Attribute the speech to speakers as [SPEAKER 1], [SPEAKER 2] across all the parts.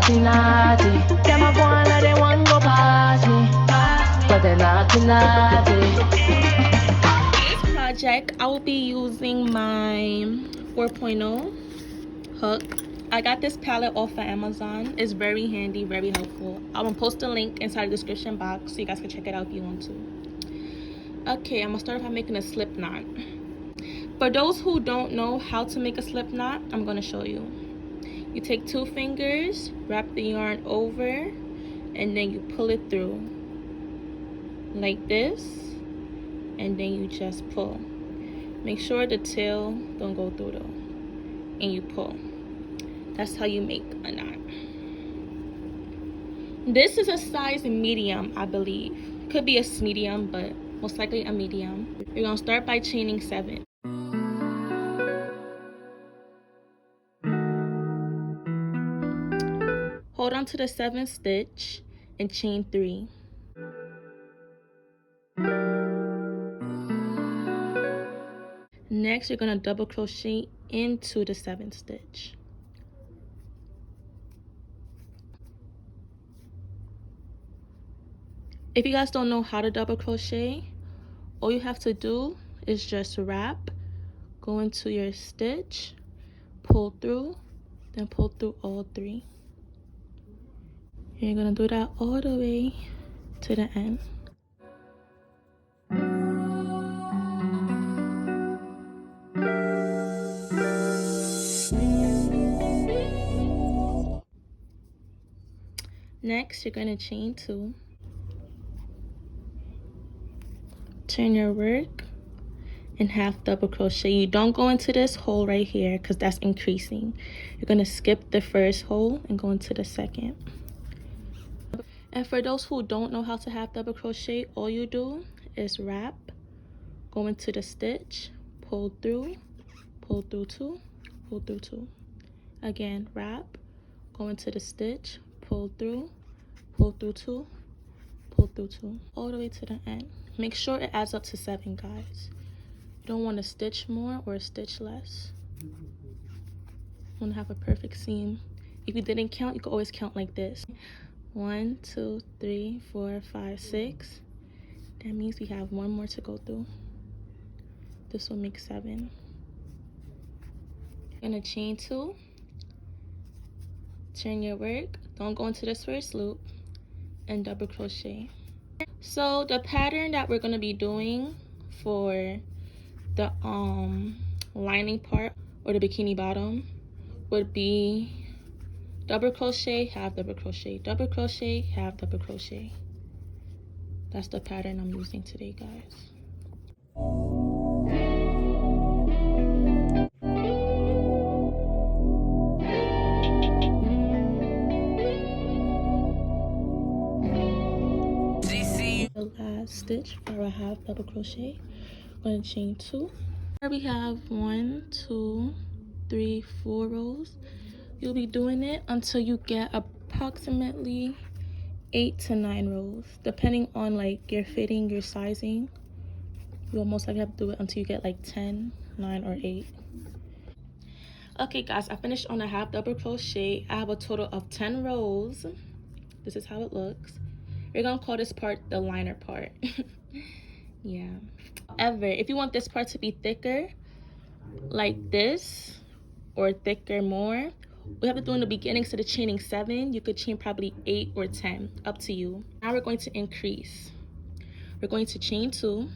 [SPEAKER 1] naughty, naughty. Them a go on like they want go past me, but they naughty, naughty.
[SPEAKER 2] This project, I will be using my 4.0 hook. I got this palette off of Amazon. It's very handy, very helpful. I will post a link inside the description box so you guys can check it out if you want to. Okay, I'm gonna start by making a slip knot. For those who don't know how to make a slip knot, I'm gonna show you. You take 2 fingers, wrap the yarn over, and then you pull it through like this, and then you just pull. Make sure the tail don't go through though, and you pull. That's how you make a knot. This is a size medium, I believe. Could be a medium, but most likely a medium. You're gonna start by chaining 7. Hold on to the 7th stitch and chain 3. Next, you're gonna double crochet into the 7th stitch. If you guys don't know how to double crochet, all you have to do is just wrap, go into your stitch, pull through, then pull through all 3. And you're gonna do that all the way to the end. Next, you're gonna chain 2. Turn your work and half double crochet. You don't go into this hole right here because that's increasing. You're gonna skip the first hole and go into the second. And for those who don't know how to half double crochet, all you do is wrap, go into the stitch, pull through 2, pull through 2. Again, wrap, go into the stitch, pull through 2, pull through 2, all the way to the end. Make sure it adds up to 7, guys. You don't want to stitch more or stitch less. You want to have a perfect seam. If you didn't count, you can always count like this. 1, 2, 3, 4, 5, 6. That means we have 1 more to go through. This will make 7. You're gonna chain 2. Turn your work. Don't go into this first loop. And double crochet. So the pattern that we're gonna be doing for the lining part or the bikini bottom would be double crochet, half double crochet, double crochet, half double crochet. That's the pattern I'm using today, guys. The last stitch for a half double crochet, I'm going to chain 2. Here we have 1, 2, 3, 4 rows. You'll be doing it until you get approximately 8 to 9 rows, depending on like your fitting, your sizing. You'll most likely have to do it until you get like 10, 9, or 8. Okay guys, I finished on a half double crochet. I have a total of 10 rows. This is how it looks. We're gonna call this part the liner part. Yeah. However, if you want this part to be thicker, like this, or thicker more, we have to do in the beginning, instead of chaining 7, you could chain probably 8 or 10, up to you. Now we're going to increase. We're going to chain 2,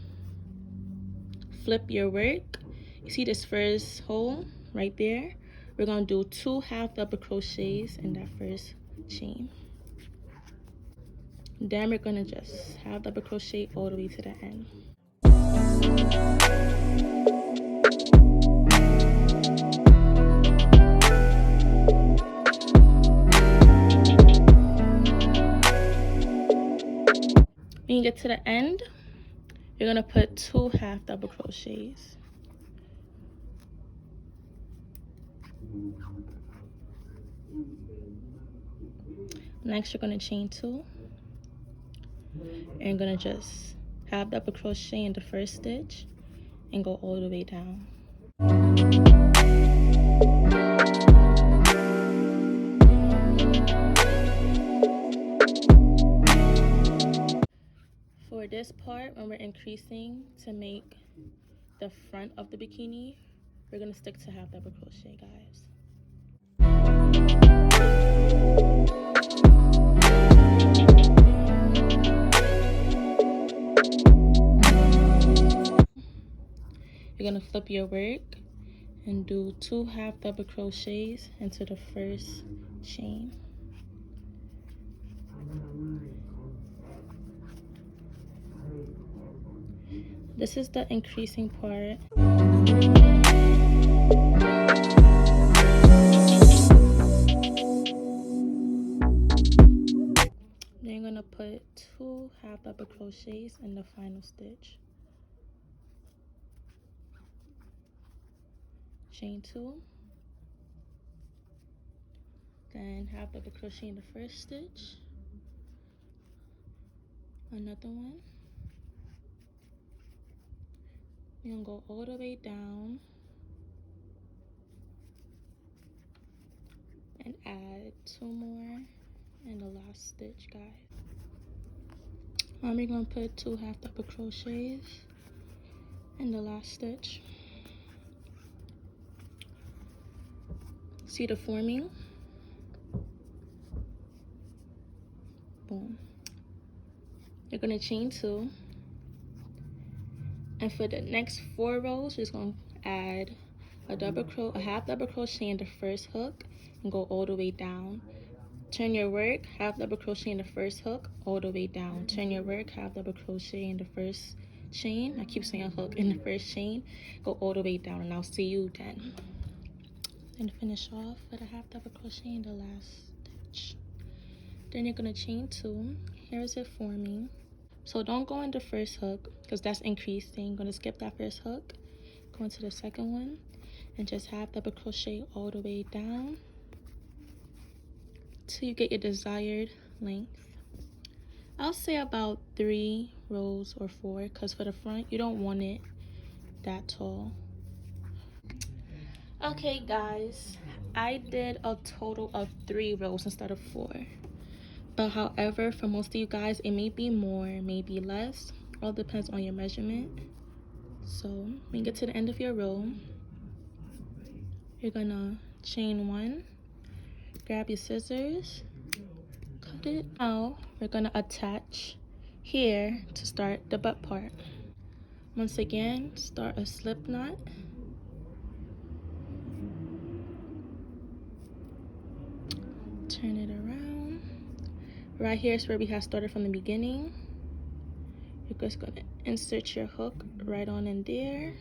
[SPEAKER 2] flip your work. You see this first hole right there? We're gonna do 2 half double crochets in that first chain. Then we're gonna just half double crochet all the way to the end. When you get to the end, you're gonna put 2 half double crochets. Next, you're gonna chain 2. And you're gonna just half double crochet in the first stitch and go all the way down. this part, when we're increasing to make the front of the bikini, we're gonna stick to half double crochet, guys. You're gonna flip your work and do 2 half double crochets into the first chain. This is the increasing part. Then you're gonna put 2 half double crochets in the final stitch. Chain 2, then half double crochet in the first stitch, another one. You're gonna go all the way down and add 2 more in the last stitch, guys. You're gonna put 2 half double crochets in the last stitch. See the forming? Boom. You're gonna chain 2, and for the next 4 rows, you're just gonna add a half double crochet in the first hook and go all the way down. Turn your work, half double crochet in the first hook, all the way down. Turn your work, half double crochet in the first chain. I keep saying hook, in the first chain, go all the way down, and I'll see you then. And finish off with a half double crochet in the last stitch. Then you're gonna chain 2. Here's it forming. So don't go in the first hook because that's increasing. I'm gonna skip that first hook, go into the second one, and just half double crochet all the way down till you get your desired length. I'll say about 3 rows or 4, because for the front you don't want it that tall. Okay guys, I did a total of 3 rows instead of 4, but however, for most of you guys it may be more, maybe less, all depends on your measurement. So when you get to the end of your row, you're gonna chain 1, grab your scissors, cut it. Now we're gonna attach here to start the butt part. Once again, start a slip knot, turn it around. Right here is where we have started from the beginning. You're just gonna insert your hook right on in there,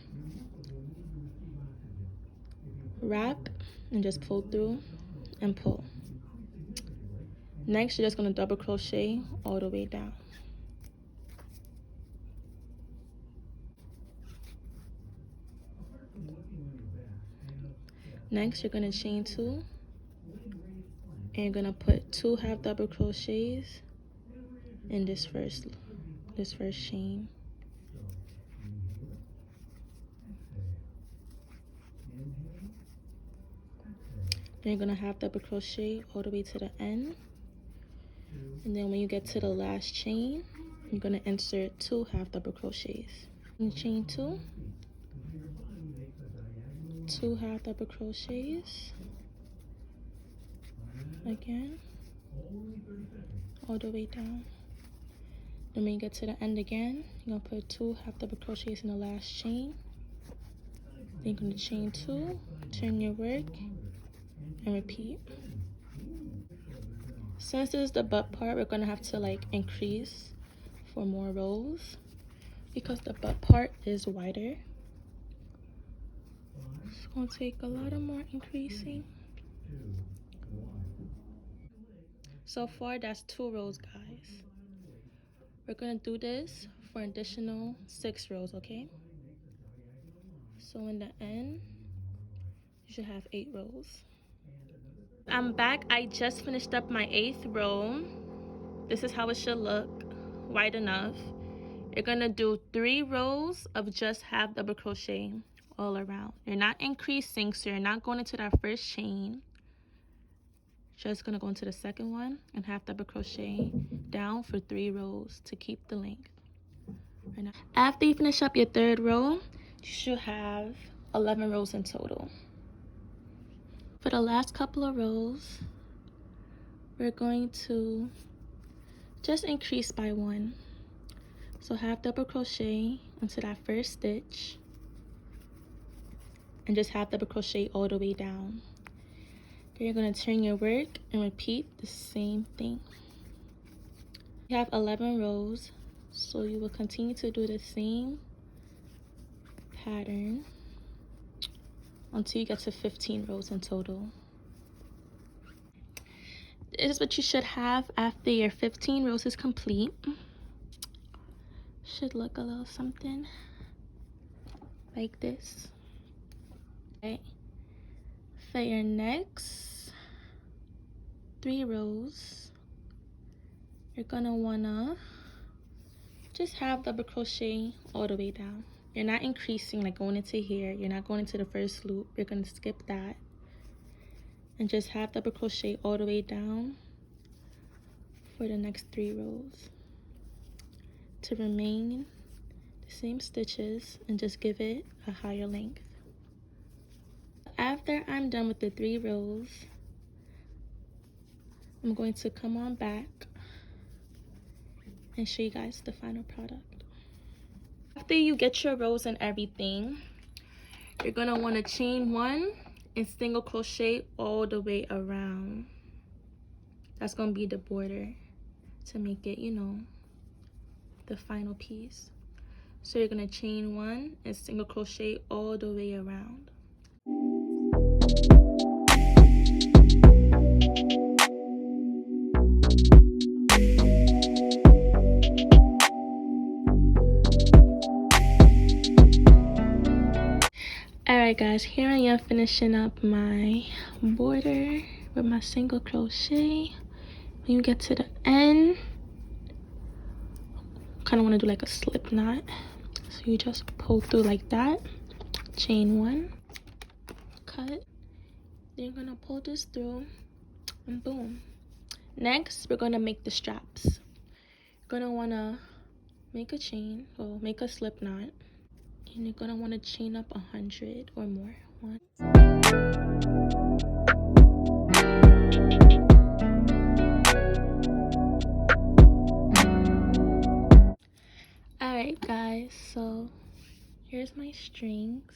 [SPEAKER 2] wrap, and just pull through and pull. Next, you're just gonna double crochet all the way down. Next, you're gonna chain 2, and you're gonna put 2 half double crochets in this first chain. Then you're gonna half double crochet all the way to the end, and then when you get to the last chain, you're gonna insert 2 half double crochets. And chain 2, 2 half double crochets again, all the way down. Then when you get to the end again, you're gonna put 2 half double crochets in the last chain. Then you're gonna chain 2, turn your work, and repeat. Since this is the butt part, we're gonna have to like increase for more rows because the butt part is wider. It's gonna take a lot of more increasing. So far, that's 2 rows, guys. We're gonna do this for an additional 6 rows, okay? So in the end, you should have 8 rows. I'm back. I just finished up my 8th row. This is how it should look, wide enough. You're gonna do 3 rows of just half double crochet all around. You're not increasing, so you're not going into that first chain. Just gonna go into the second one and half double crochet down for 3 rows to keep the length. right now. After you finish up your 3rd row, you should have 11 rows in total. For the last couple of rows, we're going to just increase by 1. So half double crochet into that first stitch and just half double crochet all the way down. Then you're going to turn your work and repeat the same thing. You have 11 rows, so you will continue to do the same pattern until you get to 15 rows in total. This is what you should have after your 15 rows is complete. Should look a little something like this. Okay. For your next 3 rows, you're gonna wanna just have double crochet all the way down. You're not increasing like going into here. You're not going into the first loop. You're gonna skip that and just have double crochet all the way down for the next 3 rows to remain the same stitches and just give it a higher length. After I'm done with the 3 rows, I'm going to come on back and show you guys the final product. After you get your rows and everything, you're gonna want to chain 1 and single crochet all the way around. That's gonna be the border to make it, you know, the final piece. So you're gonna chain 1 and single crochet all the way around. Alright guys, here I am finishing up my border with my single crochet. When you get to the end, kind of want to do like a slip knot. So you just pull through like that, chain 1, cut, then you're gonna pull this through and boom. Next, we're gonna make the straps. You're gonna want to make a chain or make a slip knot, and you're gonna want to chain up 100 or more. 1. Alright guys, so here's my strings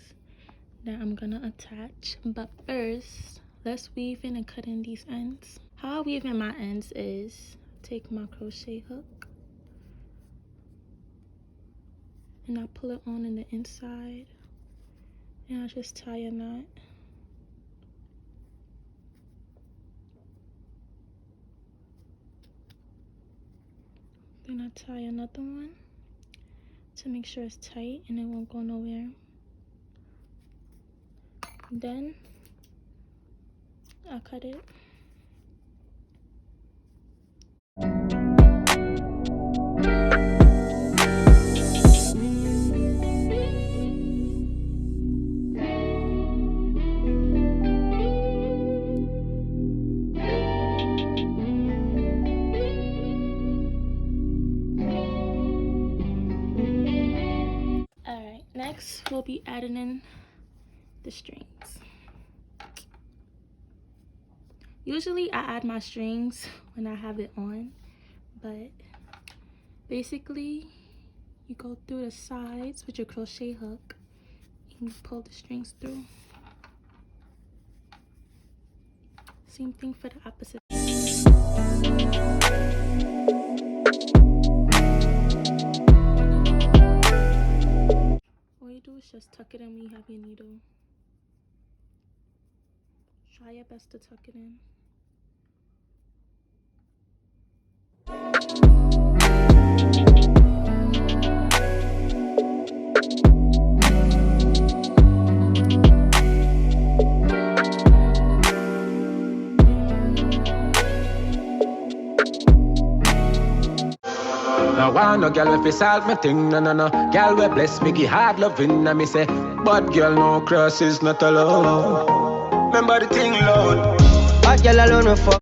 [SPEAKER 2] that I'm gonna attach, but first let's weave in and cut in these ends. How I weave in my ends is take my crochet hook and I pull it on in the inside and I'll just tie a knot. Then I tie another one to make sure it's tight and it won't go nowhere. Then I'll cut it. Next, we'll be adding in the strings. Usually I add my strings when I have it on, but basically you go through the sides with your crochet hook and you pull the strings through. Same thing for the opposite. All you do is just tuck it in when you have your needle. Try your best to tuck it in.
[SPEAKER 3] Now I no girl if you solve me thing, no. Girl we bless me, give hard loving, and me say, but girl no cross is not allowed. Remember the thing, Lord. Bad girl alone no fuck.